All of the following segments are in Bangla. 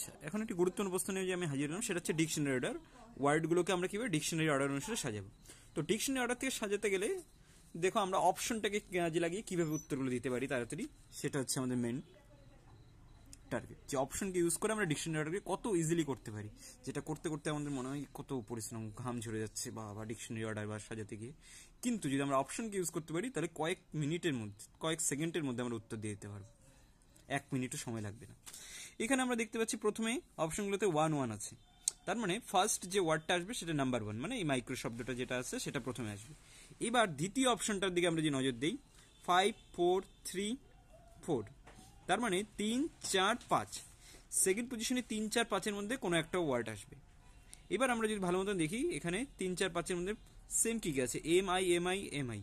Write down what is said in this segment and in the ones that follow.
আচ্ছা, এখন একটি গুরুত্বপূর্ণ প্রশ্ন নিয়ে যে আমি হাজির হলাম, সেটা হচ্ছে ডিকশনারি অর্ডার। ওয়ার্ডগুলোকে আমরা কীভাবে ডিকশনারি অর্ডার অনুসারে সাজাবো। তো ডিকশনারি অর্ডার থেকে সাজাতে গেলে দেখো আমরা অপশনটাকে কাজে লাগিয়ে কীভাবে উত্তরগুলো দিতে পারি তাড়াতাড়ি, সেটা হচ্ছে আমাদের মেন টার্গেট। যে অপশনকে ইউজ করে আমরা ডিকশনারি অর্ডারকে কত ইজিলি করতে পারি, যেটা করতে করতে আমাদের মনে হয় কত পরিশ্রম, ঘাম ঝরে যাচ্ছে বা ডিকশনারি অর্ডার বা সাজাতে গিয়ে। কিন্তু যদি আমরা অপশনকে ইউজ করতে পারি তাহলে কয়েক মিনিটের মধ্যে, কয়েক সেকেন্ডের মধ্যে আমরা উত্তর দিয়ে দিতে পারবো, 1 মিনিটও সময় লাগবে না। এখানে আমরা দেখতে পাচ্ছি প্রথমে অপশনগুলোতে 1 আছে, তার মানে ফার্স্ট যে ওয়ার্ডটা আসবে সেটা নাম্বার 1, মানে এই মাইক্রো শব্দটা যেটা আছে সেটা প্রথমে আসবে। এবার দ্বিতীয় অপশনটার দিকে আমরা যে নজর দিই, 5 4 3 4, তার মানে 3 4 5, সেকেন্ড পজিশনে 3 4 5-এর মধ্যে কোনো একটা ওয়ার্ড আসবে। এবার আমরা যদি ভালো মতন দেখি, এখানে 3 4 5-এর মধ্যে সেম কি আছে, M I M I M I,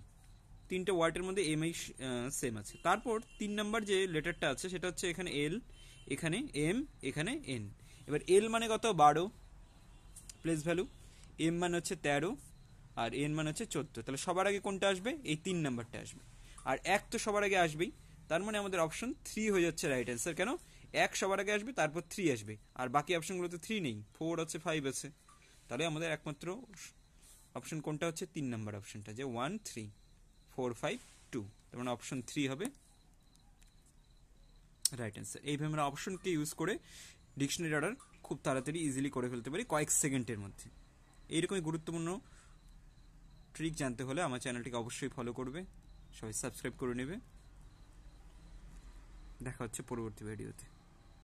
তিনটে ওয়ার্ডের মধ্যে এম আই সেম আছে। তারপর 3 নাম্বার যে লেটারটা আছে সেটা হচ্ছে এখানে এল, এখানে এম, এখানে এন। এবার এল মানে কত, 12 প্লেস ভ্যালু, এম মানে হচ্ছে 13, আর এন মানে হচ্ছে 14। তাহলে সবার আগে কোনটা আসবে, এই 3 নাম্বারটা আসবে। আর 1 তো সবার আগে আসবেই, তার মানে আমাদের অপশন 3 হয়ে যাচ্ছে রাইট অ্যান্সার। কেন, 1 সবার আগে আসবে, তারপর 3 আসবে, আর বাকি অপশনগুলোতে 3 নেই, 4 আছে, 5 আছে। তাহলে আমাদের একমাত্র অপশন কোনটা হচ্ছে, 3 নাম্বার অপশনটা, যে 1 3 4 5 2, তার মানে অপশন 3 হবে রাইট অ্যান্সার। এইভাবে আমরা অপশনকে ইউজ করে ডিকশনারি অর্ডার খুব তাড়াতাড়ি ইজিলি করে ফেলতে পারি, কয়েক সেকেন্ডের মধ্যে। এইরকমই গুরুত্বপূর্ণ ট্রিক জানতে হলে আমার চ্যানেলটিকে অবশ্যই ফলো করবে, সবাই সাবস্ক্রাইব করে নেবে। দেখা হচ্ছে পরবর্তী ভিডিওতে।